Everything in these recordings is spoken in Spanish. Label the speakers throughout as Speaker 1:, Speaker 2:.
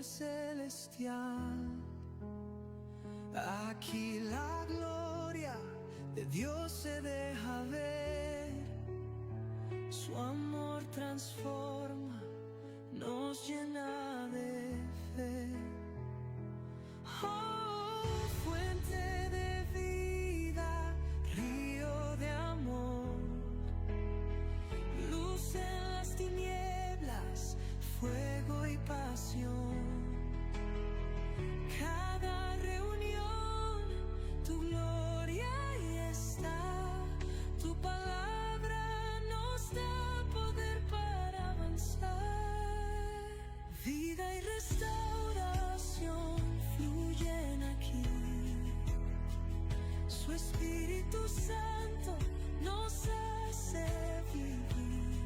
Speaker 1: Padre celestial. Aquí la gloria de Dios se deja ver. Su amor transforma, nos llena de fe. Oh, fuente de vida, río de amor, luz en las tinieblas, fuego y pasión. Cada reunión, tu gloria ahí está. Tu palabra nos da poder para avanzar. Vida y restauración fluyen aquí. Su Espíritu Santo nos hace vivir.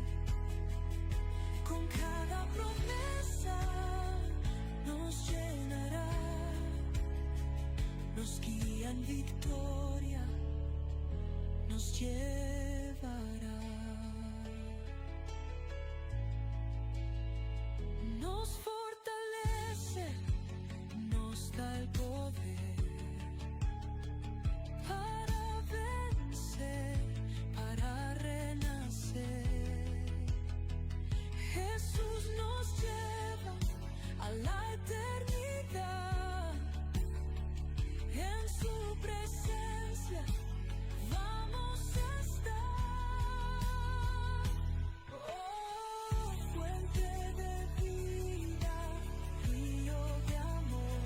Speaker 1: Con cada promesa nos llenará, nos guía en victoria, nos llevará. Nos fortalece, nos da el poder para vencer, para renacer. Jesús nos lleva a la eternidad. En su presencia vamos a estar. Oh, fuente de vida, río de amor,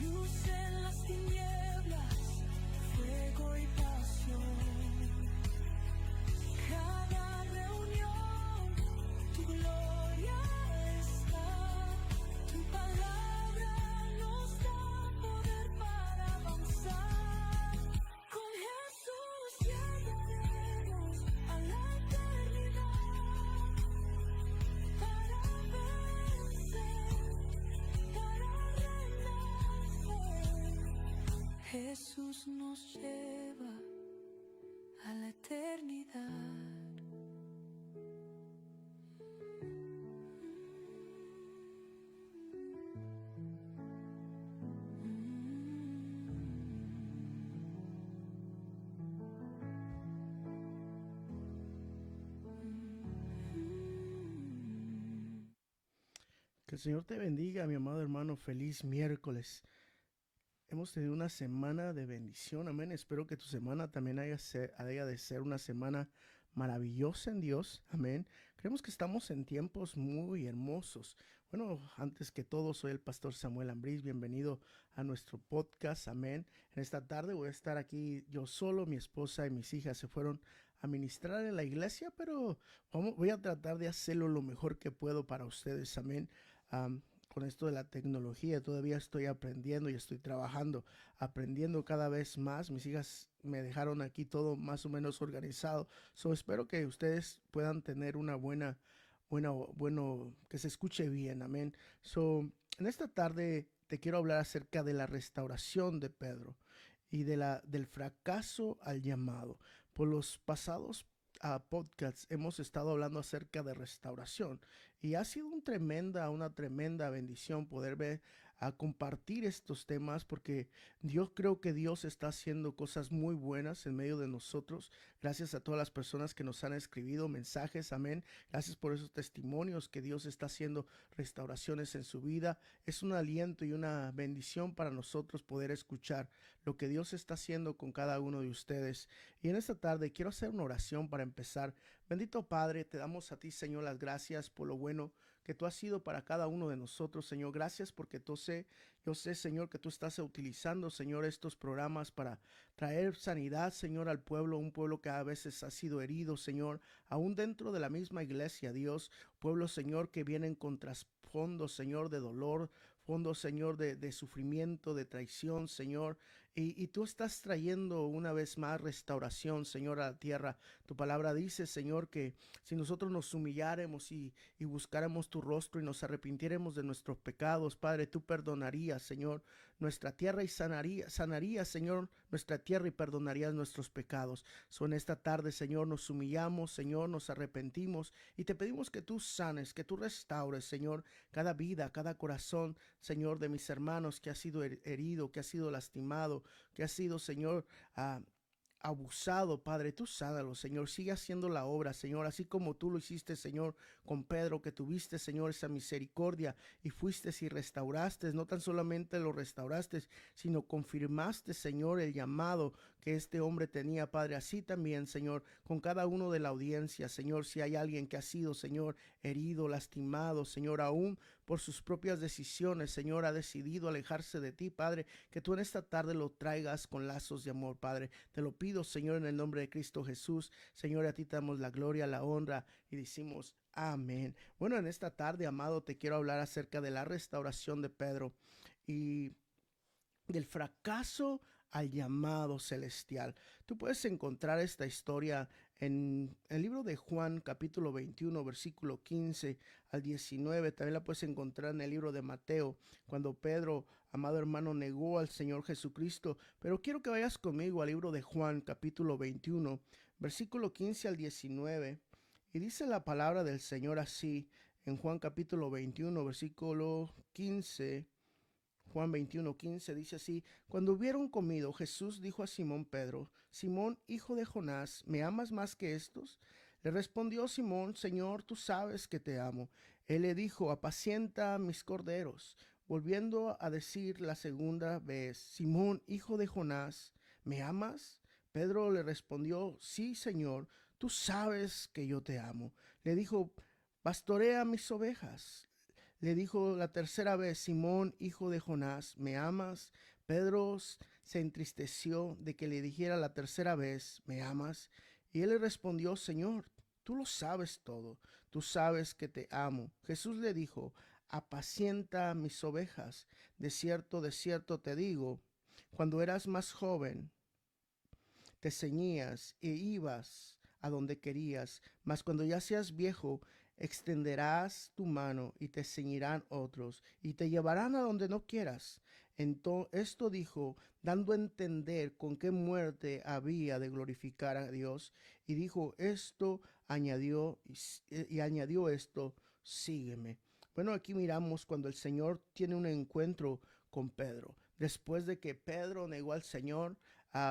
Speaker 1: luz en las tinieblas, fuego y pasión. Cada reunión, tu gloria está. Tu palabra nos da poder para avanzar. Con Jesús llegaremos a la eternidad. Para vencer, para renacer. Jesús nos lleva a la eternidad.
Speaker 2: Que el Señor te bendiga, mi amado hermano. Feliz miércoles. Hemos tenido una semana de bendición, amén. Espero que tu semana también haya de ser una semana maravillosa en Dios, amén. Creemos que estamos en tiempos muy hermosos. Bueno, antes que todo, soy el pastor Samuel Ambriz. Bienvenido a nuestro podcast, amén. En esta tarde voy a estar aquí yo solo, mi esposa y mis hijas se fueron a ministrar en la iglesia, pero voy a tratar de hacerlo lo mejor que puedo para ustedes, amén. Con esto de la tecnología todavía estoy aprendiendo y estoy trabajando, aprendiendo cada vez más. Mis hijas me dejaron aquí todo más o menos organizado. Espero que ustedes puedan tener una bueno, que se escuche bien, amén. En esta tarde te quiero hablar acerca de la restauración de Pedro y del fracaso al llamado. Por los pasados podcasts hemos estado hablando acerca de restauración y ha sido una tremenda bendición poder ver a compartir estos temas, porque yo creo que Dios está haciendo cosas muy buenas en medio de nosotros. Gracias a todas las personas que nos han escrito mensajes, amén. Gracias por esos testimonios que Dios está haciendo restauraciones en su vida. Es un aliento y una bendición para nosotros poder escuchar lo que Dios está haciendo con cada uno de ustedes. Y en esta tarde quiero hacer una oración para empezar. Bendito Padre, te damos a ti, Señor, las gracias por lo bueno que tú has sido para cada uno de nosotros, Señor. Gracias porque yo sé, Señor, que tú estás utilizando, Señor, estos programas para traer sanidad, Señor, al pueblo, un pueblo que a veces ha sido herido, Señor, aún dentro de la misma iglesia, Dios, pueblo, Señor, que vienen con trasfondos, Señor, de dolor, fondos, Señor, de sufrimiento, de traición, Señor, y tú estás trayendo una vez más restauración, Señor, a la tierra. Tu palabra dice, Señor, que si nosotros nos humilláremos y buscáramos tu rostro y nos arrepintiéramos de nuestros pecados, Padre, tú perdonarías, Señor, nuestra tierra y sanarías, Señor, nuestra tierra y perdonarías nuestros pecados. En esta tarde, Señor, nos humillamos, Señor, nos arrepentimos y te pedimos que tú sanes, que tú restaures, Señor, cada vida, cada corazón, Señor, de mis hermanos que ha sido herido, que ha sido lastimado, que ha sido, Señor, abusado, Padre, tú sánalo, Señor, sigue haciendo la obra, Señor, así como tú lo hiciste, Señor, con Pedro, que tuviste, Señor, esa misericordia y fuiste y restauraste, no tan solamente lo restauraste, sino confirmaste, Señor, el llamado que este hombre tenía, Padre, así también, Señor, con cada uno de la audiencia, Señor, si hay alguien que ha sido, Señor, herido, lastimado, Señor, aún por sus propias decisiones, Señor, ha decidido alejarse de ti, Padre, que tú en esta tarde lo traigas con lazos de amor, Padre. Te lo pido, Señor, en el nombre de Cristo Jesús. Señor, a ti te damos la gloria, la honra y decimos amén. Bueno, en esta tarde, amado, te quiero hablar acerca de la restauración de Pedro y del fracaso al llamado celestial. Tú puedes encontrar esta historia en el libro de Juan, capítulo 21, versículo 15 al 19. También la puedes encontrar en el libro de Mateo, cuando Pedro, amado hermano, negó al Señor Jesucristo. Pero quiero que vayas conmigo al libro de Juan, capítulo 21, versículo 15 al 19. Y dice la palabra del Señor así, en Juan capítulo 21, versículo 15. Juan 21:15 dice así: Cuando hubieron comido, Jesús dijo a Simón Pedro: Simón, hijo de Jonás, ¿me amas más que estos? Le respondió Simón: Señor, tú sabes que te amo. Él le dijo: Apacienta mis corderos. Volviendo a decir la segunda vez: Simón, hijo de Jonás, ¿me amas? Pedro le respondió: Sí, Señor, tú sabes que yo te amo. Le dijo: Pastorea mis ovejas. Le dijo la tercera vez: Simón, hijo de Jonás, ¿me amas? Pedro se entristeció de que le dijera la tercera vez: ¿me amas? Y él le respondió: Señor, tú lo sabes todo, tú sabes que te amo. Jesús le dijo: Apacienta mis ovejas. De cierto te digo, cuando eras más joven, te ceñías e ibas a donde querías, mas cuando ya seas viejo, extenderás tu mano y te ceñirán otros y te llevarán a donde no quieras. Entonces, esto dijo, dando a entender con qué muerte había de glorificar a Dios. Y dijo esto, añadió esto: sígueme. Bueno, aquí miramos cuando el Señor tiene un encuentro con Pedro. Después de que Pedro negó al Señor,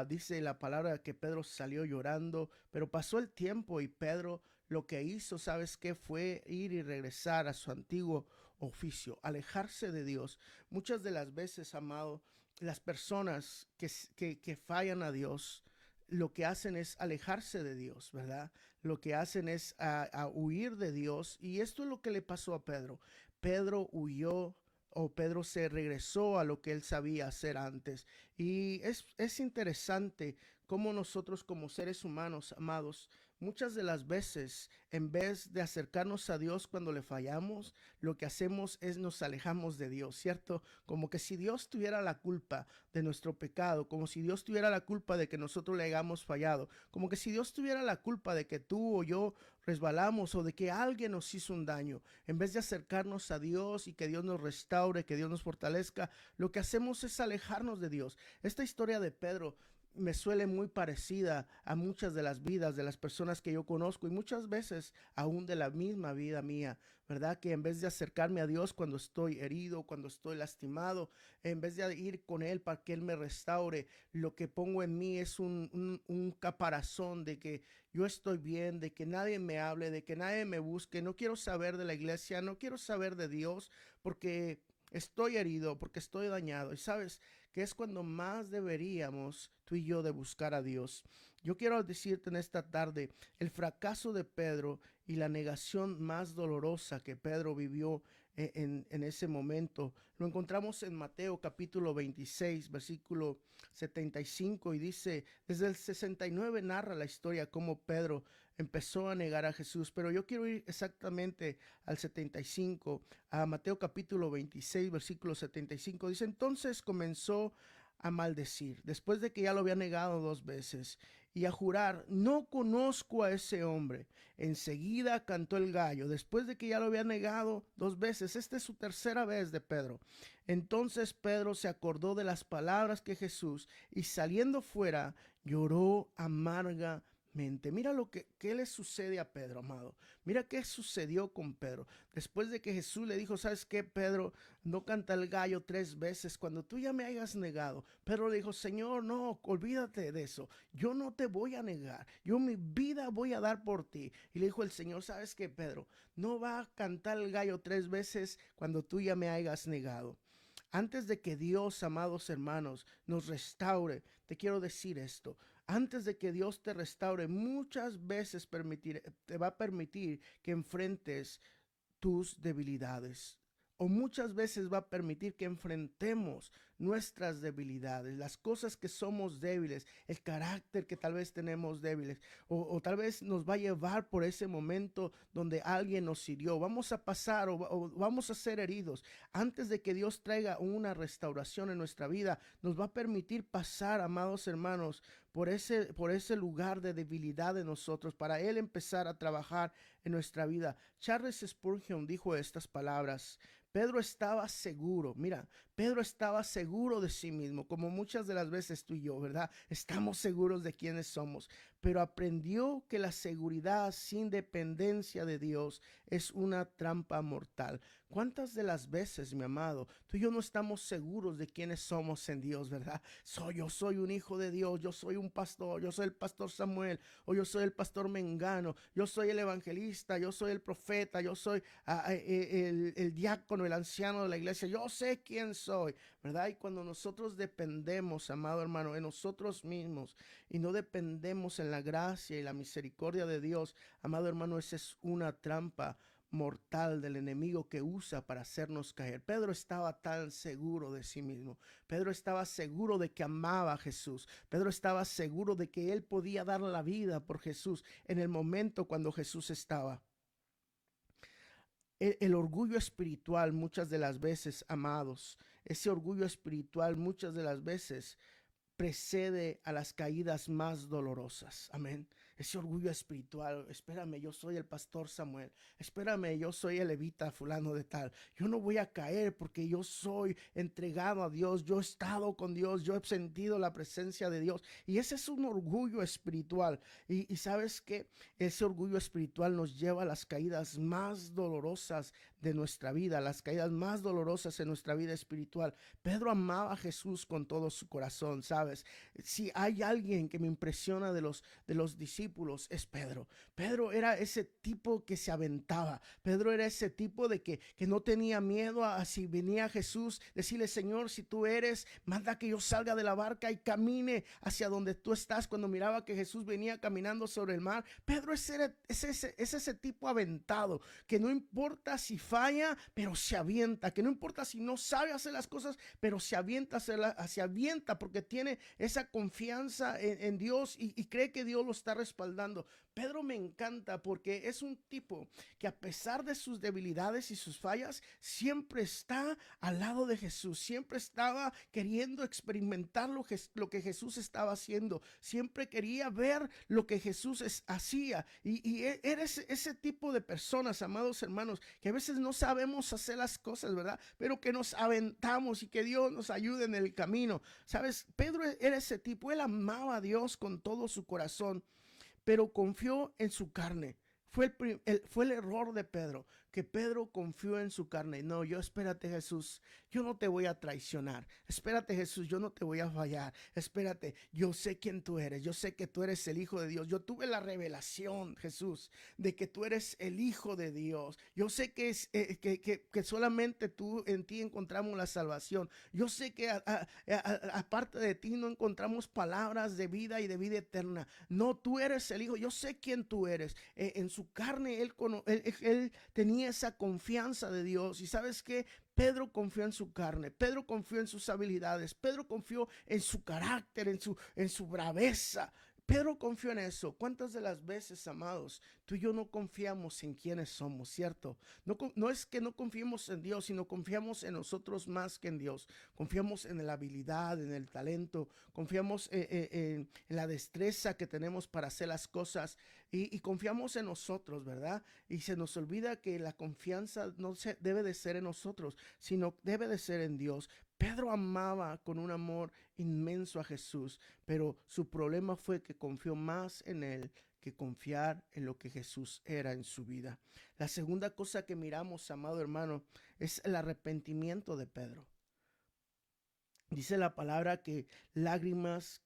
Speaker 2: dice la palabra que Pedro salió llorando, pero pasó el tiempo y Pedro lo que hizo, ¿sabes qué? Fue ir y regresar a su antiguo oficio, alejarse de Dios. Muchas de las veces, amado, las personas que fallan a Dios, lo que hacen es alejarse de Dios, ¿verdad? Lo que hacen es a huir de Dios. Y esto es lo que le pasó a Pedro. Pedro huyó, o Pedro se regresó a lo que él sabía hacer antes. Y es interesante cómo nosotros como seres humanos, amados, muchas de las veces, en vez de acercarnos a Dios cuando le fallamos, lo que hacemos es nos alejamos de Dios, ¿cierto? Como que si Dios tuviera la culpa de nuestro pecado, como si Dios tuviera la culpa de que nosotros le hayamos fallado, como que si Dios tuviera la culpa de que tú o yo resbalamos o de que alguien nos hizo un daño. En vez de acercarnos a Dios y que Dios nos restaure, que Dios nos fortalezca, lo que hacemos es alejarnos de Dios. Esta historia de Pedro me suele muy parecida a muchas de las vidas de las personas que yo conozco y muchas veces aún de la misma vida mía, ¿verdad? Que en vez de acercarme a Dios cuando estoy herido, cuando estoy lastimado, en vez de ir con Él para que Él me restaure, lo que pongo en mí es un caparazón de que yo estoy bien, de que nadie me hable, de que nadie me busque, no quiero saber de la iglesia, no quiero saber de Dios porque estoy herido, porque estoy dañado. Y sabes que es cuando más deberíamos tú y yo de buscar a Dios. Yo quiero decirte en esta tarde, el fracaso de Pedro y la negación más dolorosa que Pedro vivió en ese momento, lo encontramos en Mateo capítulo 26, versículo 75, y dice, desde el 69 narra la historia cómo Pedro empezó a negar a Jesús, pero yo quiero ir exactamente al 75, a Mateo capítulo 26, versículo 75, dice, entonces comenzó a maldecir, después de que ya lo había negado 2 veces, y a jurar, no conozco a ese hombre. Enseguida cantó el gallo, después de que ya lo había negado 2 veces. Esta es su tercera vez de Pedro. Entonces Pedro se acordó de las palabras que Jesús, y saliendo fuera, lloró amargamente. Mira qué le sucede a Pedro, amado. Mira qué sucedió con Pedro. Después de que Jesús le dijo, ¿sabes qué, Pedro? No canta el gallo 3 veces cuando tú ya me hayas negado. Pedro le dijo, Señor, no, olvídate de eso. Yo no te voy a negar. Yo mi vida voy a dar por ti. Y le dijo el Señor, ¿sabes qué, Pedro? No va a cantar el gallo 3 veces cuando tú ya me hayas negado. Antes de que Dios, amados hermanos, nos restaure, te quiero decir esto. Antes de que Dios te restaure, muchas veces te va a permitir que enfrentes tus debilidades. O muchas veces va a permitir que enfrentemos nuestras debilidades, las cosas que somos débiles, el carácter que tal vez tenemos débiles, o tal vez nos va a llevar por ese momento donde alguien nos hirió. Vamos a pasar o vamos a ser heridos. Antes de que Dios traiga una restauración en nuestra vida, nos va a permitir pasar, amados hermanos, por ese lugar de debilidad de nosotros, para Él empezar a trabajar en nuestra vida. Charles Spurgeon dijo estas palabras: Pedro estaba seguro, mira, Pedro estaba seguro de sí mismo, como muchas de las veces tú y yo, ¿verdad? Estamos seguros de quiénes somos, pero aprendió que la seguridad sin dependencia de Dios es una trampa mortal. ¿Cuántas de las veces, mi amado, tú y yo no estamos seguros de quiénes somos en Dios, ¿verdad? Yo soy un hijo de Dios, yo soy un pastor, yo soy el pastor Samuel, o yo soy el pastor Mengano, yo soy el evangelista, yo soy el profeta, yo soy el diácono, el anciano de la iglesia, yo sé quién soy, ¿verdad? Y cuando nosotros dependemos, amado hermano, en nosotros mismos y no dependemos en la gracia y la misericordia de Dios, amado hermano, esa es una trampa mortal del enemigo que usa para hacernos caer. Pedro estaba tan seguro de sí mismo. Pedro estaba seguro de que amaba a Jesús. Pedro estaba seguro de que él podía dar la vida por Jesús en el momento cuando Jesús estaba. El orgullo espiritual muchas de las veces, amados, ese orgullo espiritual muchas de las veces precede a las caídas más dolorosas. Amén. Ese orgullo espiritual, espérame, yo soy el pastor Samuel, espérame, yo soy el levita fulano de tal, yo no voy a caer porque yo soy entregado a Dios, yo he estado con Dios, yo he sentido la presencia de Dios, y ese es un orgullo espiritual, y sabes que ese orgullo espiritual nos lleva a las caídas más dolorosas de nuestra vida, las caídas más dolorosas en nuestra vida espiritual. Pedro amaba a Jesús con todo su corazón, ¿sabes? Si hay alguien que me impresiona de los discípulos, es Pedro. Pedro era ese tipo que se aventaba. Pedro era ese tipo de que no tenía miedo a si venía Jesús, decirle, Señor, si tú eres, manda que yo salga de la barca y camine hacia donde tú estás. Cuando miraba que Jesús venía caminando sobre el mar, Pedro es ese tipo aventado, que no importa si falla, pero se avienta, que no importa si no sabe hacer las cosas, pero se avienta, porque tiene esa confianza en Dios y cree que Dios lo está respaldando. Pedro me encanta porque es un tipo que, a pesar de sus debilidades y sus fallas, siempre está al lado de Jesús, siempre estaba queriendo experimentar lo que Jesús estaba haciendo, siempre quería ver lo que Jesús hacía, y eres ese tipo de personas, amados hermanos, que a veces no sabemos hacer las cosas, ¿verdad? Pero que nos aventamos y que Dios nos ayude en el camino. ¿Sabes? Pedro era ese tipo, él amaba a Dios con todo su corazón, pero confió en su carne. Fue el error de Pedro, que Pedro confió en su carne. No, espérate, Jesús, yo no te voy a traicionar. Espérate, Jesús, yo no te voy a fallar. Espérate, yo sé quién tú eres. Yo sé que tú eres el Hijo de Dios. Yo tuve la revelación, Jesús, de que tú eres el Hijo de Dios. Yo sé que solamente tú, en ti encontramos la salvación. Yo sé que aparte de ti no encontramos palabras de vida y de vida eterna. No, tú eres el Hijo. Yo sé quién tú eres. En su carne él tenía esa confianza de Dios. Y ¿sabes qué? Pedro confió en su carne, Pedro confió en sus habilidades, Pedro confió en su carácter, en su braveza. Pedro confió en eso. ¿Cuántas de las veces, amados, tú y yo no confiamos en quiénes somos, cierto? No es que no confiemos en Dios, sino confiamos en nosotros más que en Dios. Confiamos en la habilidad, en el talento, confiamos en la destreza que tenemos para hacer las cosas y confiamos en nosotros, ¿verdad? Y se nos olvida que la confianza no debe de ser en nosotros, sino debe de ser en Dios. Pedro amaba con un amor inmenso a Jesús, pero su problema fue que confió más en él que confiar en lo que Jesús era en su vida. La segunda cosa que miramos, amado hermano, es el arrepentimiento de Pedro. Dice la palabra que lágrimas,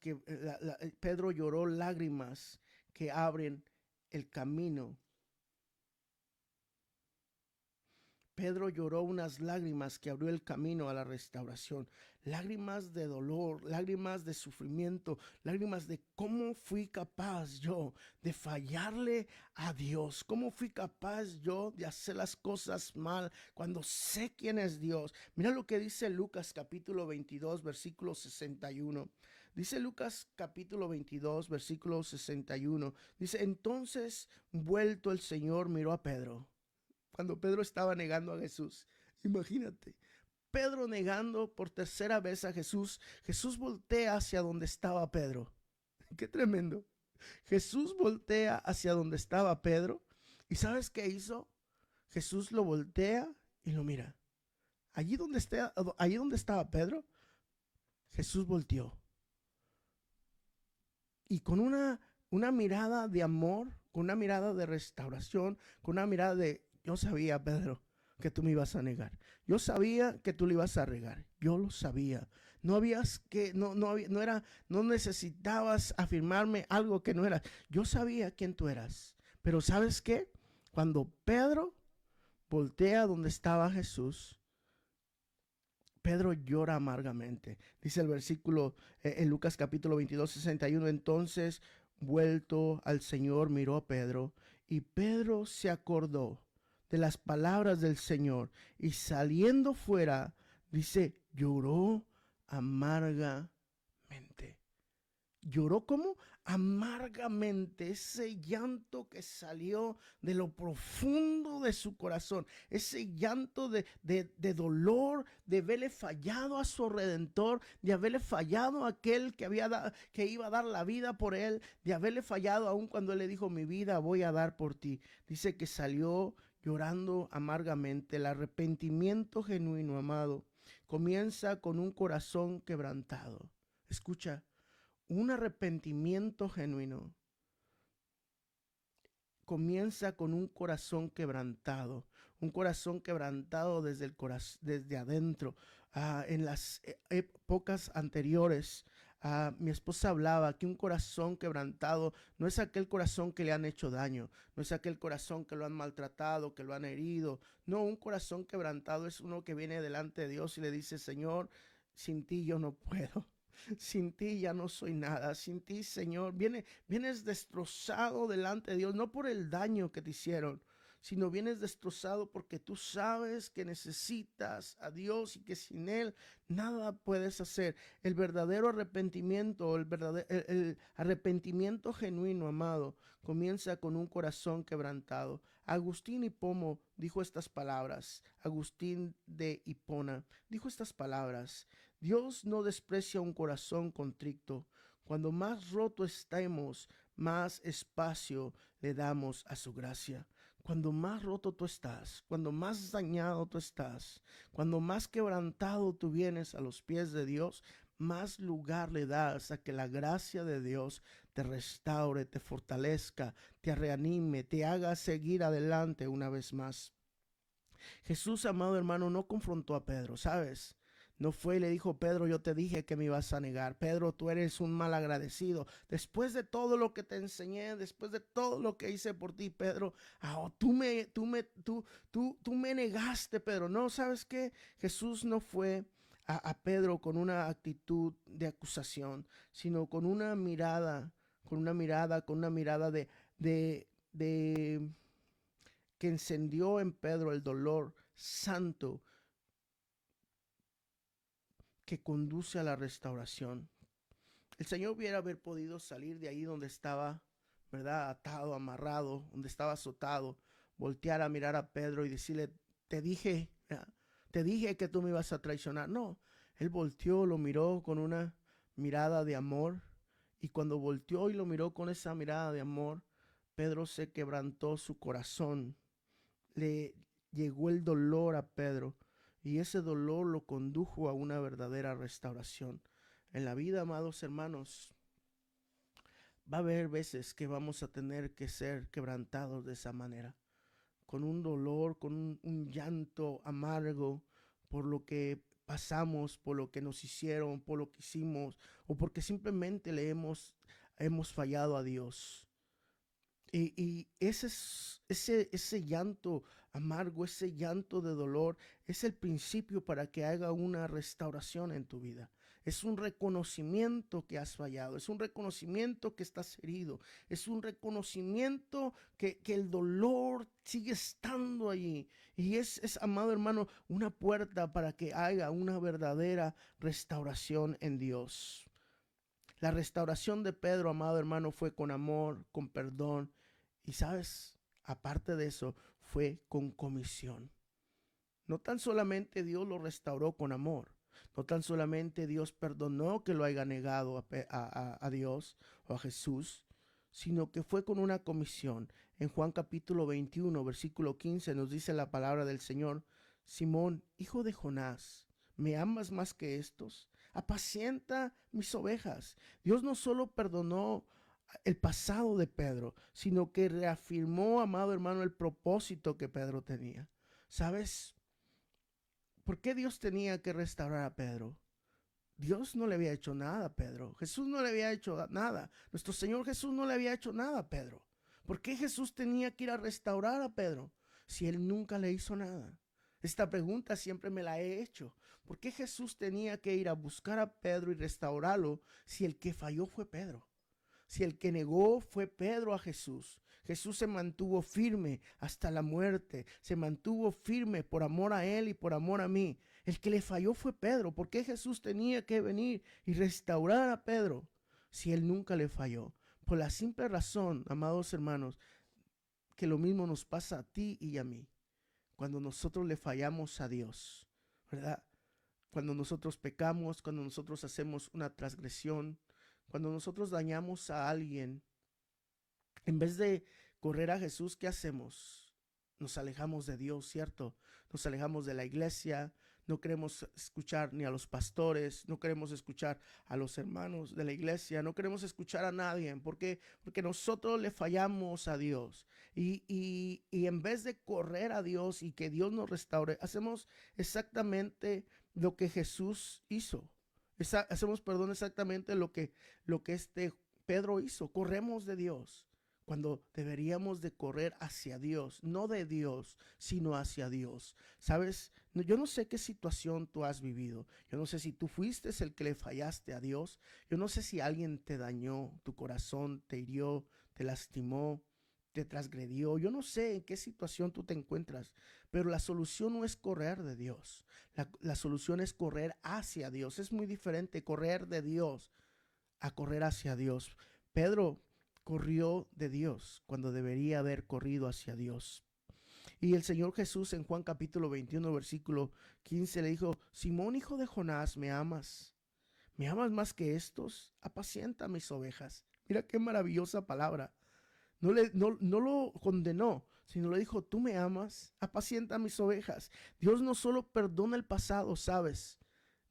Speaker 2: Pedro lloró lágrimas que abren el camino. Pedro lloró unas lágrimas que abrió el camino a la restauración, lágrimas de dolor, lágrimas de sufrimiento, lágrimas de cómo fui capaz yo de fallarle a Dios, cómo fui capaz yo de hacer las cosas mal cuando sé quién es Dios. Mira lo que dice Lucas capítulo 22, versículo 61. Dice Lucas capítulo 22, versículo 61. Dice, entonces vuelto el Señor miró a Pedro cuando Pedro estaba negando a Jesús. Imagínate, Pedro negando por tercera vez a Jesús. Jesús voltea hacia donde estaba Pedro. Qué tremendo. Jesús voltea hacia donde estaba Pedro. ¿Y sabes qué hizo? Jesús lo voltea y lo mira. Allí donde estaba Pedro, Jesús volteó. Y con una mirada de amor, con una mirada de restauración, con una mirada de, yo sabía, Pedro, que tú me ibas a negar. Yo sabía que tú le ibas a regar. Yo lo sabía. No habías que, no necesitabas afirmarme algo que no eras. Yo sabía quién tú eras. Pero ¿sabes qué? Cuando Pedro voltea donde estaba Jesús, Pedro llora amargamente. Dice el versículo en Lucas capítulo 22, 61. Entonces, vuelto al Señor, miró a Pedro y Pedro se acordó de las palabras del Señor y saliendo fuera, dice, lloró amargamente. Lloró como amargamente, ese llanto que salió de lo profundo de su corazón, ese llanto de dolor, de haberle fallado a su Redentor, de haberle fallado a aquel que iba a dar la vida por él, de haberle fallado aún cuando él le dijo, mi vida voy a dar por ti. Dice que salió llorando amargamente. El arrepentimiento genuino, amado, comienza con un corazón quebrantado. Escucha. Un arrepentimiento genuino comienza con un corazón quebrantado desde adentro. En las épocas anteriores, mi esposa hablaba que un corazón quebrantado no es aquel corazón que le han hecho daño, no es aquel corazón que lo han maltratado, que lo han herido. No, un corazón quebrantado es uno que viene delante de Dios y le dice, Señor, sin ti yo no puedo. Sin ti ya no soy nada. Sin ti, Señor, vienes destrozado delante de Dios, no por el daño que te hicieron, sino vienes destrozado porque tú sabes que necesitas a Dios y que sin Él nada puedes hacer. El verdadero arrepentimiento, el arrepentimiento genuino, amado, comienza con un corazón quebrantado. Agustín Hipomo dijo estas palabras. Agustín de Hipona dijo estas palabras. Dios no desprecia un corazón contrito. Cuando más roto estemos, más espacio le damos a su gracia. Cuando más roto tú estás, cuando más dañado tú estás, cuando más quebrantado tú vienes a los pies de Dios, más lugar le das a que la gracia de Dios te restaure, te fortalezca, te reanime, te haga seguir adelante una vez más. Jesús, amado hermano, no confrontó a Pedro, ¿sabes? No fue y le dijo, Pedro, yo te dije que me ibas a negar. Pedro, tú eres un mal agradecido. Después de todo lo que te enseñé, después de todo lo que hice por ti, Pedro, tú me negaste, Pedro. No, ¿sabes qué? Jesús no fue a Pedro con una actitud de acusación, sino con una mirada, de que encendió en Pedro el dolor santo que conduce a la restauración. El Señor hubiera haber podido salir de ahí donde estaba, ¿verdad? Atado, amarrado, donde estaba azotado, voltear a mirar a Pedro y decirle, te dije, te dije que tú me ibas a traicionar. No, él volteó, lo miró con una mirada de amor, y cuando volteó y lo miró con esa mirada de amor, Pedro se quebrantó su corazón, le llegó el dolor a Pedro, y ese dolor lo condujo a una verdadera restauración. En la vida, amados hermanos, va a haber veces que vamos a tener que ser quebrantados de esa manera, con un dolor, con un llanto amargo por lo que pasamos, por lo que nos hicieron, por lo que hicimos, o porque simplemente hemos fallado a Dios. Y ese llanto amargo, ese llanto de dolor, es el principio para que haga una restauración en tu vida. Es un reconocimiento que has fallado, es un reconocimiento que estás herido, es un reconocimiento que el dolor sigue estando allí. Y amado hermano, una puerta para que haya una verdadera restauración en Dios. La restauración de Pedro, amado hermano, fue con amor, con perdón. Y sabes, aparte de eso, fue con comisión. No tan solamente Dios lo restauró con amor, no tan solamente Dios perdonó que lo haya negado a Dios o a Jesús, sino que fue con una comisión. En Juan capítulo 21, versículo 15 nos dice la palabra del Señor: Simón, hijo de Jonás, ¿me amas más que estos? Apacienta mis ovejas. Dios no solo perdonó el pasado de Pedro, sino que reafirmó, amado hermano, el propósito que Pedro tenía. ¿Sabes por qué Dios tenía que restaurar a Pedro? Dios no le había hecho nada a Pedro. Jesús no le había hecho nada. Nuestro Señor Jesús no le había hecho nada a Pedro. ¿Por qué Jesús tenía que ir a restaurar a Pedro si él nunca le hizo nada? Esta pregunta siempre me la he hecho. ¿Por qué Jesús tenía que ir a buscar a Pedro y restaurarlo si el que falló fue Pedro? Si el que negó fue Pedro a Jesús. Jesús se mantuvo firme hasta la muerte. Se mantuvo firme por amor a él y por amor a mí. El que le falló fue Pedro. ¿Por qué Jesús tenía que venir y restaurar a Pedro si él nunca le falló? Por la simple razón, amados hermanos, que lo mismo nos pasa a ti y a mí. Cuando nosotros le fallamos a Dios, ¿verdad? Cuando nosotros pecamos, cuando nosotros hacemos una transgresión, cuando nosotros dañamos a alguien, en vez de correr a Jesús, ¿qué hacemos? Nos alejamos de Dios, ¿cierto? Nos alejamos de la iglesia, no queremos escuchar ni a los pastores, no queremos escuchar a los hermanos de la iglesia, no queremos escuchar a nadie. ¿Por qué? Porque nosotros le fallamos a Dios. Y en vez de correr a Dios y que Dios nos restaure, hacemos exactamente lo que Jesús hizo. Hacemos, perdón, exactamente lo que Pedro hizo. Corremos de Dios cuando deberíamos de correr hacia Dios, no de Dios, sino hacia Dios. ¿Sabes? Yo no sé qué situación tú has vivido. Yo no sé si tú fuiste el que le fallaste a Dios. Yo no sé si alguien te dañó, tu corazón te hirió, te lastimó, te transgredió. Yo no sé en qué situación tú te encuentras, pero la solución no es correr de Dios. La solución es correr hacia Dios. Es muy diferente correr de Dios a correr hacia Dios. Pedro corrió de Dios cuando debería haber corrido hacia Dios. Y el Señor Jesús en Juan capítulo 21, versículo 15 le dijo: Simón, hijo de Jonás, ¿me amas? ¿Me amas más que estos? Apacienta mis ovejas. Mira qué maravillosa palabra. No lo condenó, sino le dijo: tú me amas, apacienta mis ovejas. Dios no solo perdona el pasado, ¿sabes?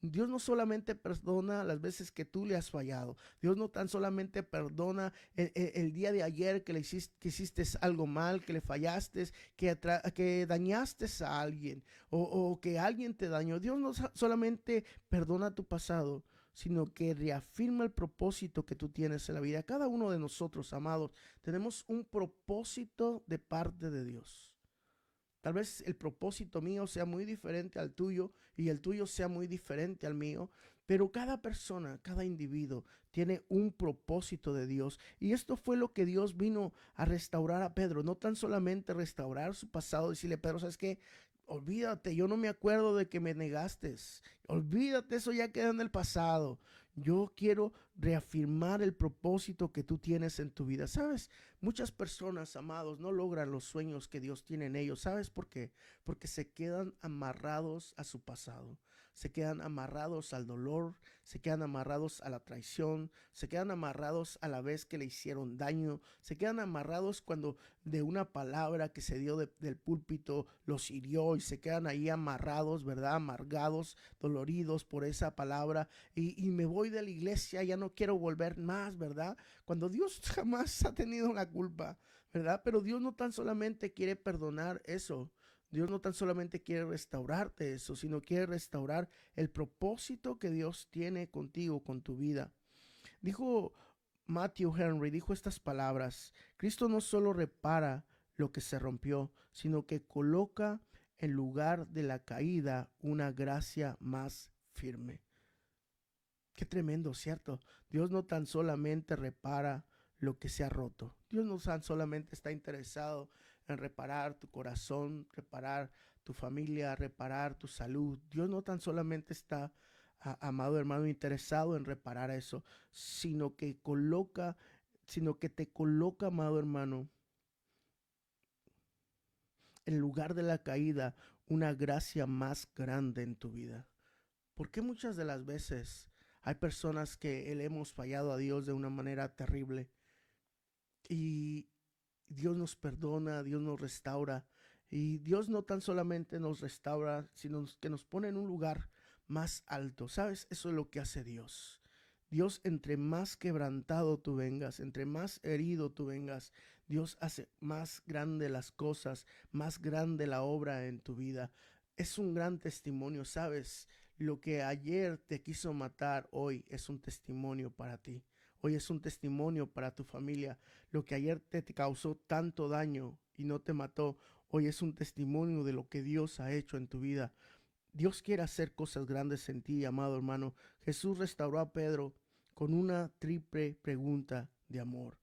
Speaker 2: Dios no solamente perdona las veces que tú le has fallado. Dios no tan solamente perdona el día de ayer que hiciste algo mal, que le fallaste, que dañaste a alguien o que alguien te dañó. Dios no solamente perdona tu pasado, sino que reafirma el propósito que tú tienes en la vida. Cada uno de nosotros, amados, tenemos un propósito de parte de Dios. Tal vez el propósito mío sea muy diferente al tuyo y el tuyo sea muy diferente al mío, pero cada persona, cada individuo tiene un propósito de Dios. Y esto fue lo que Dios vino a restaurar a Pedro. No tan solamente restaurar su pasado, decirle: Pedro, ¿sabes qué? Olvídate, yo no me acuerdo de que me negaste. Olvídate, eso ya queda en el pasado. Yo quiero reafirmar el propósito que tú tienes en tu vida. ¿Sabes? Muchas personas, amados, no logran los sueños que Dios tiene en ellos. ¿Sabes por qué? Porque se quedan amarrados a su pasado. Se quedan amarrados al dolor, se quedan amarrados a la traición, se quedan amarrados a la vez que le hicieron daño, se quedan amarrados cuando de una palabra que se dio del púlpito los hirió y se quedan ahí amarrados, ¿verdad? Amargados, doloridos por esa palabra y me voy de la iglesia, ya no quiero volver más, ¿verdad? Cuando Dios jamás ha tenido la culpa, ¿verdad? Pero Dios no tan solamente quiere perdonar eso. Dios no tan solamente quiere restaurarte eso, sino quiere restaurar el propósito que Dios tiene contigo, con tu vida. Dijo Matthew Henry, dijo estas palabras: Cristo no solo repara lo que se rompió, sino que coloca en lugar de la caída una gracia más firme. Qué tremendo, ¿cierto? Dios no tan solamente repara lo que se ha roto. Dios no tan solamente está interesado en reparar tu corazón, reparar tu familia, reparar tu salud. Dios no tan solamente está, amado hermano, interesado en reparar eso, sino que te coloca, amado hermano, en lugar de la caída, una gracia más grande en tu vida. ¿Por qué muchas de las veces hay personas que le hemos fallado a Dios de una manera terrible y Dios nos perdona, Dios nos restaura, y Dios no tan solamente nos restaura, sino que nos pone en un lugar más alto? ¿Sabes? Eso es lo que hace Dios. Dios, entre más quebrantado tú vengas, entre más herido tú vengas, Dios hace más grande las cosas, más grande la obra en tu vida. Es un gran testimonio, ¿sabes? Lo que ayer te quiso matar, hoy es un testimonio para ti. Hoy es un testimonio para tu familia. Lo que ayer te causó tanto daño y no te mató, hoy es un testimonio de lo que Dios ha hecho en tu vida. Dios quiere hacer cosas grandes en ti, amado hermano. Jesús restauró a Pedro con una triple pregunta de amor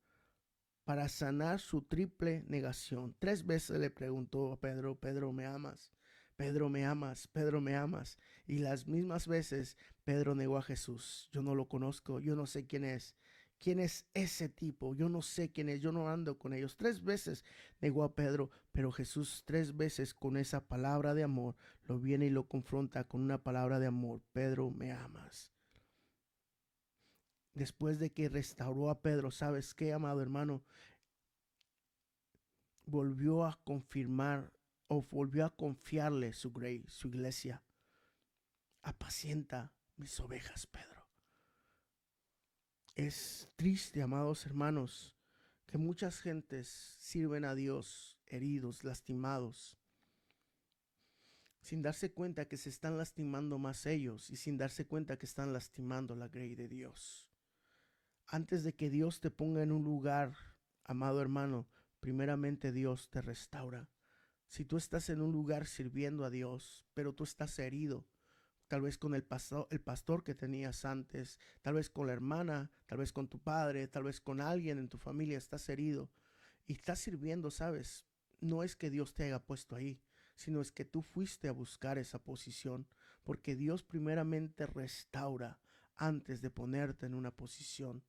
Speaker 2: para sanar su triple negación. 3 veces le preguntó a Pedro: Pedro, ¿me amas? Pedro, ¿me amas? Pedro, ¿me amas? Y las mismas veces Pedro negó a Jesús. Yo no lo conozco, yo no sé quién es. ¿Quién es ese tipo? Yo no sé quién es, yo no ando con ellos. 3 veces negó a Pedro, pero Jesús 3 veces con esa palabra de amor lo viene y lo confronta con una palabra de amor: Pedro, ¿me amas? Después de que restauró a Pedro, ¿sabes qué, amado hermano? Volvió a confirmar o volvió a confiarle su iglesia. Apacienta mis ovejas, Pedro. Es triste, amados hermanos, que muchas gentes sirven a Dios heridos, lastimados, sin darse cuenta que se están lastimando más ellos y sin darse cuenta que están lastimando la grey de Dios. Antes de que Dios te ponga en un lugar, amado hermano, primeramente Dios te restaura. Si tú estás en un lugar sirviendo a Dios, pero tú estás herido, tal vez con el pastor que tenías antes, tal vez con la hermana, tal vez con tu padre, tal vez con alguien en tu familia, estás herido y estás sirviendo, ¿sabes? No es que Dios te haya puesto ahí, sino es que tú fuiste a buscar esa posición, porque Dios primeramente restaura antes de ponerte en una posición.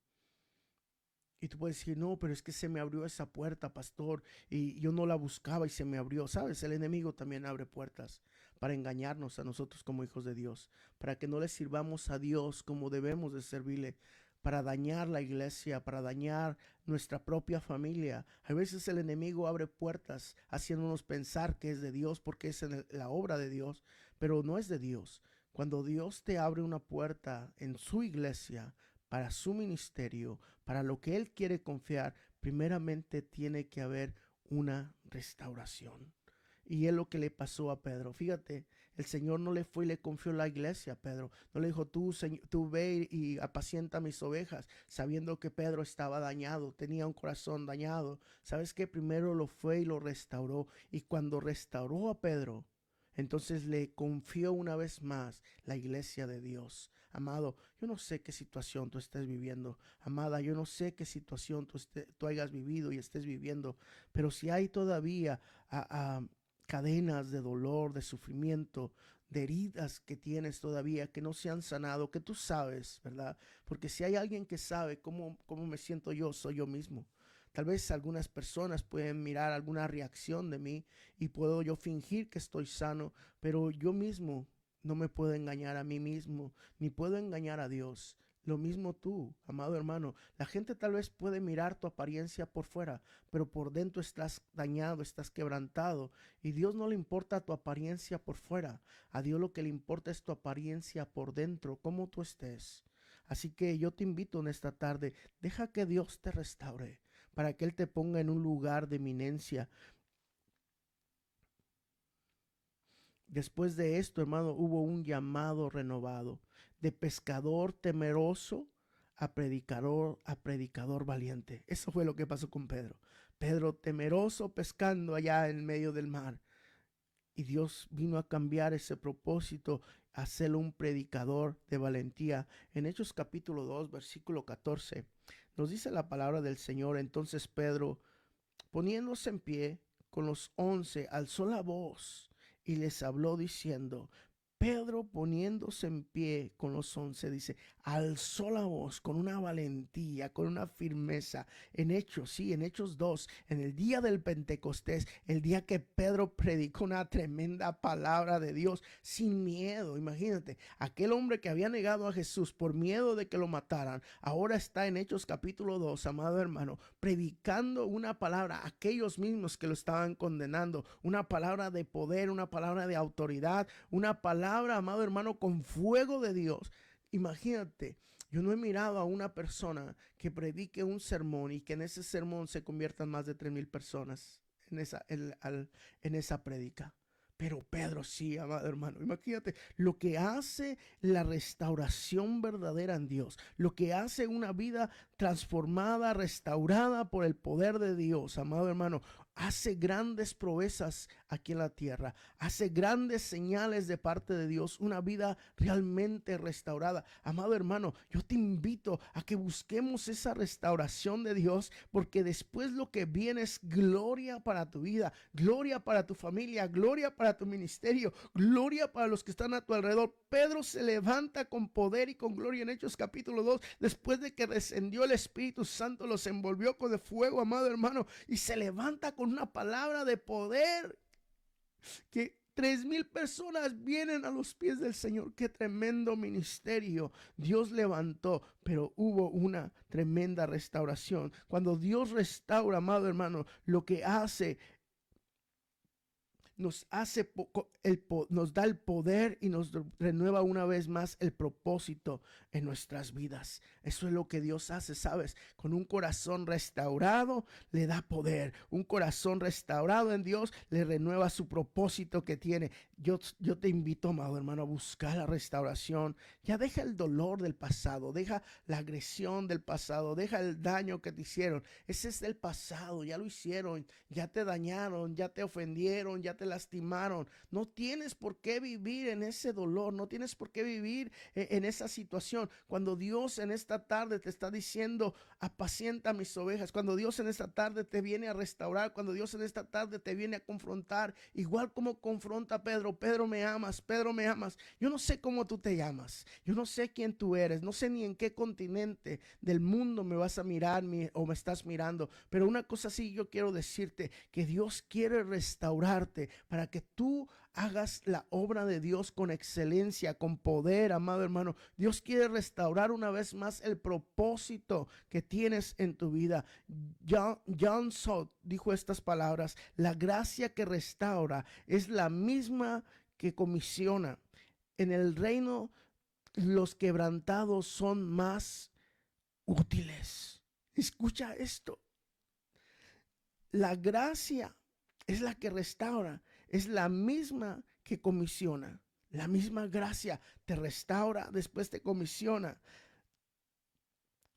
Speaker 2: Y tú puedes decir: no, pero es que se me abrió esa puerta, pastor, y yo no la buscaba y se me abrió. ¿Sabes? El enemigo también abre puertas para engañarnos a nosotros como hijos de Dios, para que no le sirvamos a Dios como debemos de servirle, para dañar la iglesia, para dañar nuestra propia familia. A veces el enemigo abre puertas haciéndonos pensar que es de Dios porque es en la obra de Dios, pero no es de Dios. Cuando Dios te abre una puerta en su iglesia, para su ministerio, para lo que Él quiere confiar, primeramente tiene que haber una restauración. Y es lo que le pasó a Pedro. Fíjate, el Señor no le fue y le confió la iglesia a Pedro. No le dijo: tú ve y apacienta mis ovejas, sabiendo que Pedro estaba dañado, tenía un corazón dañado. ¿Sabes qué? Primero lo fue y lo restauró. Y cuando restauró a Pedro, entonces le confió una vez más la iglesia de Dios. Amado, yo no sé qué situación tú estés viviendo. Amada, yo no sé qué situación tú hayas vivido y estés viviendo. Pero si hay todavía cadenas de dolor, de sufrimiento, de heridas que tienes todavía, que no se han sanado, que tú sabes, ¿verdad? Porque si hay alguien que sabe cómo me siento yo, soy yo mismo. Tal vez algunas personas pueden mirar alguna reacción de mí y puedo yo fingir que estoy sano, pero yo mismo no me puedo engañar a mí mismo, ni puedo engañar a Dios. Lo mismo tú, amado hermano. La gente tal vez puede mirar tu apariencia por fuera, pero por dentro estás dañado, estás quebrantado. Y Dios no le importa tu apariencia por fuera. A Dios lo que le importa es tu apariencia por dentro, cómo tú estés. Así que yo te invito en esta tarde, deja que Dios te restaure, para que Él te ponga en un lugar de eminencia. Después de esto, hermano, hubo un llamado renovado, de pescador temeroso a predicador valiente. Eso fue lo que pasó con Pedro. Pedro temeroso pescando allá en medio del mar. Y Dios vino a cambiar ese propósito, a hacerlo un predicador de valentía. En Hechos capítulo 2, versículo 14, nos dice la palabra del Señor. Entonces Pedro, poniéndose en pie con los 11, alzó la voz y les habló diciendo, Pedro poniéndose en pie con los 11, dice, alzó la voz con una valentía, con una firmeza. En Hechos, sí, en Hechos 2, en el día del Pentecostés, el día que Pedro predicó una tremenda palabra de Dios sin miedo. Imagínate, aquel hombre que había negado a Jesús por miedo de que lo mataran, ahora está en Hechos capítulo 2, amado hermano, predicando una palabra a aquellos mismos que lo estaban condenando, una palabra de poder, una palabra de autoridad, una palabra, amado hermano, con fuego de Dios. Imagínate, yo no he mirado a una persona que predique un sermón y que en ese sermón se conviertan más de 3,000 personas en esa predica. Pero Pedro sí, amado hermano. Imagínate lo que hace la restauración verdadera en Dios, lo que hace una vida transformada, restaurada por el poder de Dios, amado hermano. Hace grandes proezas aquí en la tierra, hace grandes señales de parte de Dios, una vida realmente restaurada. Amado hermano, yo te invito a que busquemos esa restauración de Dios, porque después lo que viene es gloria para tu vida, gloria para tu familia, gloria para tu ministerio, gloria para los que están a tu alrededor. Pedro se levanta con poder y con gloria en Hechos capítulo 2, después de que descendió el Espíritu Santo, los envolvió con el fuego, amado hermano, y se levanta con una palabra de poder que 3,000 personas vienen a los pies del Señor. Qué tremendo ministerio Dios levantó, pero hubo una tremenda restauración. Cuando Dios restaura, amado hermano, lo que hace, nos da el poder y nos renueva una vez más el propósito en nuestras vidas. Eso es lo que Dios hace, ¿sabes? Con un corazón restaurado le da poder. Un corazón restaurado en Dios le renueva su propósito que tiene. Yo te invito, amado hermano, a buscar la restauración. Ya deja el dolor del pasado, deja la agresión del pasado, deja el daño que te hicieron. Ese es del pasado, ya lo hicieron, ya te dañaron, ya te ofendieron, ya te lastimaron. No tienes por qué vivir en ese dolor, no tienes por qué vivir en esa situación. Cuando Dios en esta tarde te está diciendo, apacienta mis ovejas, cuando Dios en esta tarde te viene a restaurar, cuando Dios en esta tarde te viene a confrontar, igual como confronta a Pedro, Pedro me amas, Pedro me amas. Yo no sé cómo tú te llamas, yo no sé quién tú eres, no sé ni en qué continente del mundo me vas a mirar o me estás mirando, pero una cosa sí yo quiero decirte, que Dios quiere restaurarte para que tú hagas la obra de Dios con excelencia, con poder, amado hermano. Dios quiere restaurar una vez más el propósito que tienes en tu vida. John Stott dijo estas palabras: la gracia que restaura es la misma que comisiona. En el reino, los quebrantados son más útiles. Escucha esto. La gracia es la que restaura, es la misma que comisiona. La misma gracia te restaura, después te comisiona.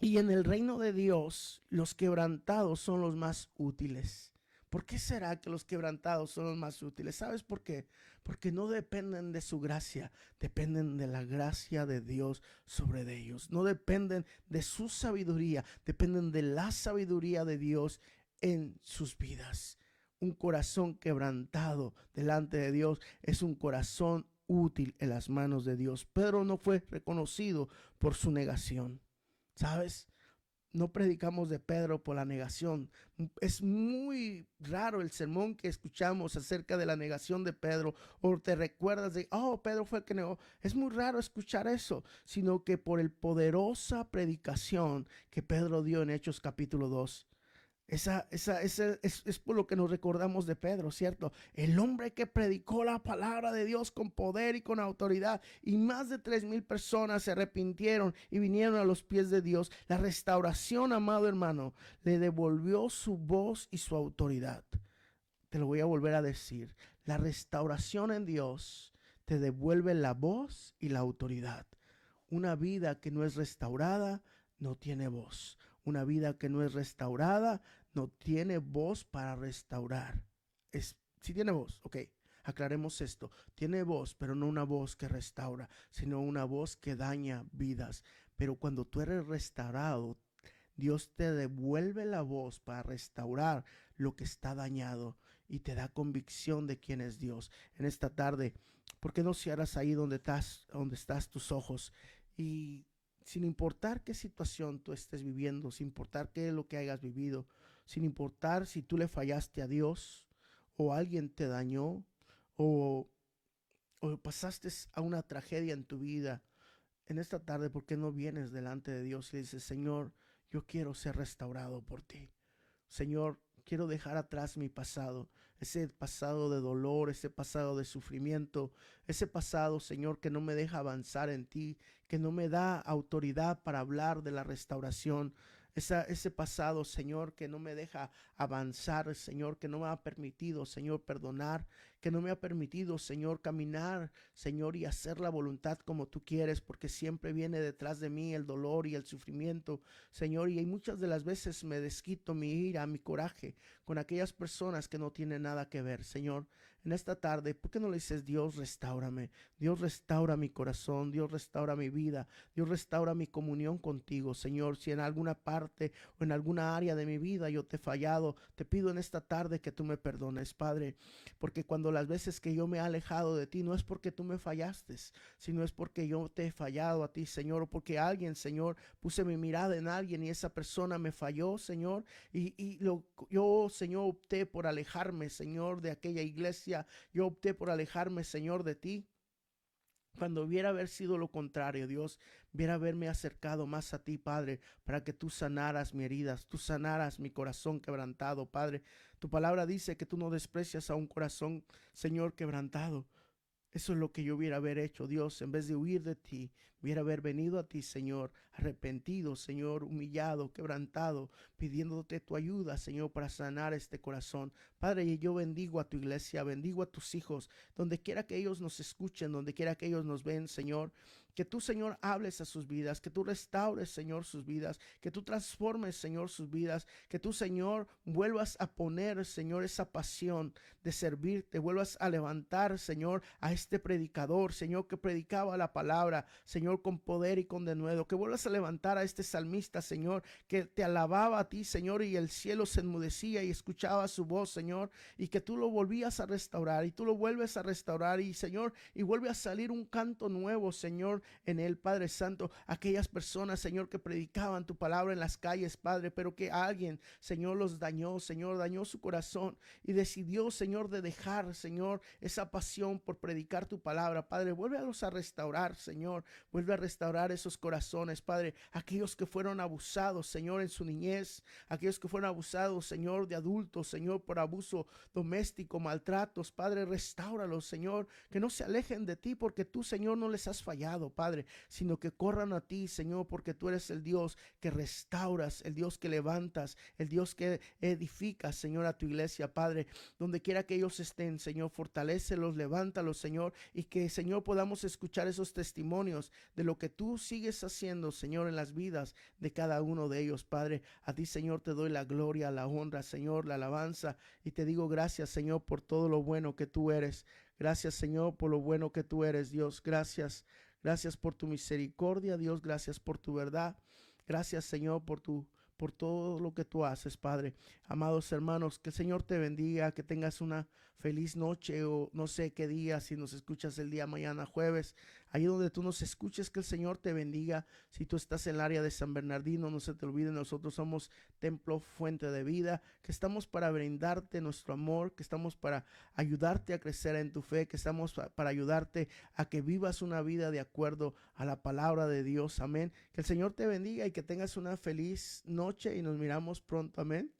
Speaker 2: Y en el reino de Dios, los quebrantados son los más útiles. ¿Por qué será que los quebrantados son los más útiles? ¿Sabes por qué? Porque no dependen de su gracia, dependen de la gracia de Dios sobre de ellos. No dependen de su sabiduría, dependen de la sabiduría de Dios en sus vidas. Un corazón quebrantado delante de Dios es un corazón útil en las manos de Dios. Pedro no fue reconocido por su negación. ¿Sabes? No predicamos de Pedro por la negación. Es muy raro el sermón que escuchamos acerca de la negación de Pedro, o te recuerdas de, oh, Pedro fue el que negó. Es muy raro escuchar eso, sino que por el poderosa predicación que Pedro dio en Hechos capítulo 2. Es por lo que nos recordamos de Pedro, ¿cierto? El hombre que predicó la palabra de Dios con poder y con autoridad, y más de 3,000 personas se arrepintieron y vinieron a los pies de Dios. La restauración, amado hermano, le devolvió su voz y su autoridad. Te lo voy a volver a decir. La restauración en Dios te devuelve la voz y la autoridad. Una vida que no es restaurada no tiene voz. Una vida que no es restaurada no tiene voz para restaurar. Sí tiene voz, ok. Aclaremos esto. Tiene voz, pero no una voz que restaura, sino una voz que daña vidas. Pero cuando tú eres restaurado, Dios te devuelve la voz para restaurar lo que está dañado y te da convicción de quién es Dios. En esta tarde, ¿por qué no cierras ahí donde estás tus ojos? Y sin importar qué situación tú estés viviendo, sin importar qué es lo que hayas vivido, sin importar si tú le fallaste a Dios o alguien te dañó o, o pasaste a una tragedia en tu vida, en esta tarde, ¿por qué no vienes delante de Dios y le dices, Señor, yo quiero ser restaurado por ti? Señor, quiero dejar atrás mi pasado, ese pasado de dolor, ese pasado de sufrimiento, ese pasado, Señor, que no me deja avanzar en ti, que no me da autoridad para hablar de la restauración. Ese pasado, Señor, que no me deja avanzar, Señor, que no me ha permitido, Señor, perdonar, que no me ha permitido, Señor, caminar, Señor, y hacer la voluntad como tú quieres, porque siempre viene detrás de mí el dolor y el sufrimiento, Señor, y muchas de las veces me desquito mi ira, mi coraje con aquellas personas que no tienen nada que ver, Señor. En esta tarde, ¿por qué no le dices, Dios, restáurame? Dios, restaura mi corazón, Dios, restaura mi vida, Dios, restaura mi comunión contigo, Señor. Si en alguna parte o en alguna área de mi vida yo te he fallado, te pido en esta tarde que tú me perdones, Padre, porque cuando las veces que yo me he alejado de ti, no es porque tú me fallaste, sino es porque yo te he fallado a ti, Señor, o porque alguien, Señor, puse mi mirada en alguien y esa persona me falló, Señor, yo, Señor, opté por alejarme, Señor, de aquella iglesia. Yo opté por alejarme, Señor, de ti, cuando hubiera haber sido lo contrario. Dios, hubiera haberme acercado más a ti, Padre, para que tú sanaras mis heridas, tú sanaras mi corazón quebrantado, Padre. Tu palabra dice que tú no desprecias a un corazón, Señor, quebrantado. Eso es lo que yo hubiera haber hecho, Dios, en vez de huir de ti, hubiera haber venido a ti, Señor, arrepentido, Señor, humillado, quebrantado, pidiéndote tu ayuda, Señor, para sanar este corazón. Padre, y yo bendigo a tu iglesia, bendigo a tus hijos, donde quiera que ellos nos escuchen, donde quiera que ellos nos ven, Señor. Que tú, Señor, hables a sus vidas, que tú restaures, Señor, sus vidas, que tú transformes, Señor, sus vidas, que tú, Señor, vuelvas a poner, Señor, esa pasión de servirte, vuelvas a levantar, Señor, a este predicador, Señor, que predicaba la palabra, Señor, con poder y con denuedo, que vuelvas a levantar a este salmista, Señor, que te alababa a ti, Señor, y el cielo se enmudecía y escuchaba su voz, Señor, y que tú lo volvías a restaurar y tú lo vuelves a restaurar y, Señor, y vuelve a salir un canto nuevo, Señor, en él, Padre Santo. Aquellas personas, Señor, que predicaban tu palabra en las calles, Padre, pero que alguien, Señor, los dañó, Señor, dañó su corazón y decidió, Señor, de dejar, Señor, esa pasión por predicar tu palabra, Padre. Vuélvelos a restaurar, Señor, vuelve a restaurar esos corazones, Padre. Aquellos que fueron abusados, Señor, en su niñez, aquellos que fueron abusados, Señor, de adultos, Señor, por abuso doméstico, maltratos, Padre, restáuralos, Señor, que no se alejen de ti, porque tú, Señor, no les has fallado, Padre, sino que corran a ti, Señor, porque tú eres el Dios que restauras, el Dios que levantas, el Dios que edificas, Señor, a tu iglesia, Padre. Donde quiera que ellos estén, Señor, fortalécelos, levántalos, Señor, y que, Señor, podamos escuchar esos testimonios de lo que tú sigues haciendo, Señor, en las vidas de cada uno de ellos, Padre. A ti, Señor, te doy la gloria, la honra, Señor, la alabanza, y te digo gracias, Señor, por todo lo bueno que tú eres. Gracias, Señor, por lo bueno que tú eres, Dios. Gracias. Gracias por tu misericordia, Dios. Gracias por tu verdad. Gracias, Señor, por tu por todo lo que tú haces, Padre. Amados hermanos, que el Señor te bendiga, que tengas una feliz noche o no sé qué día, si nos escuchas el día mañana jueves, ahí donde tú nos escuches, que el Señor te bendiga. Si tú estás en el área de San Bernardino, no se te olvide, nosotros somos Templo Fuente de Vida, que estamos para brindarte nuestro amor, que estamos para ayudarte a crecer en tu fe, que estamos para ayudarte a que vivas una vida de acuerdo a la palabra de Dios. Amén. Que el Señor te bendiga y que tengas una feliz noche y nos miramos pronto. Amén.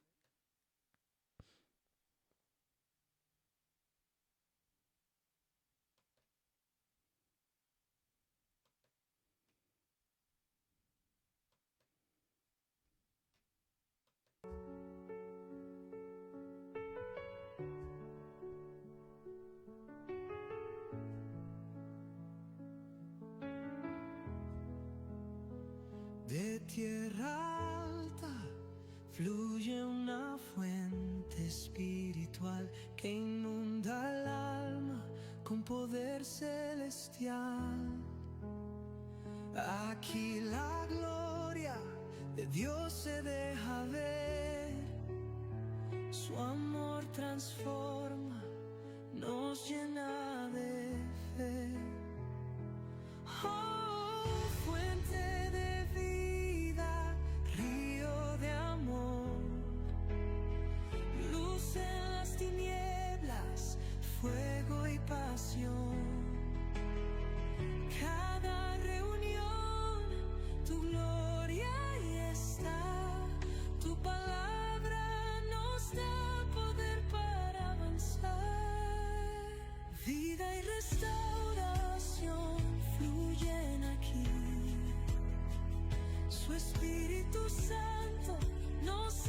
Speaker 1: De tierra alta fluye una fuente espiritual que inunda el alma con poder celestial. Aquí la gloria de Dios se deja ver, su amor transforma, nos llena de fe. Oh, fuente de vida, río de amor, luz en las tinieblas, fuego y pasión. Cada reunión, tu gloria ahí está, tu palabra nos da poder para avanzar. Vida y restauración fluyen aquí, su Espíritu Santo nos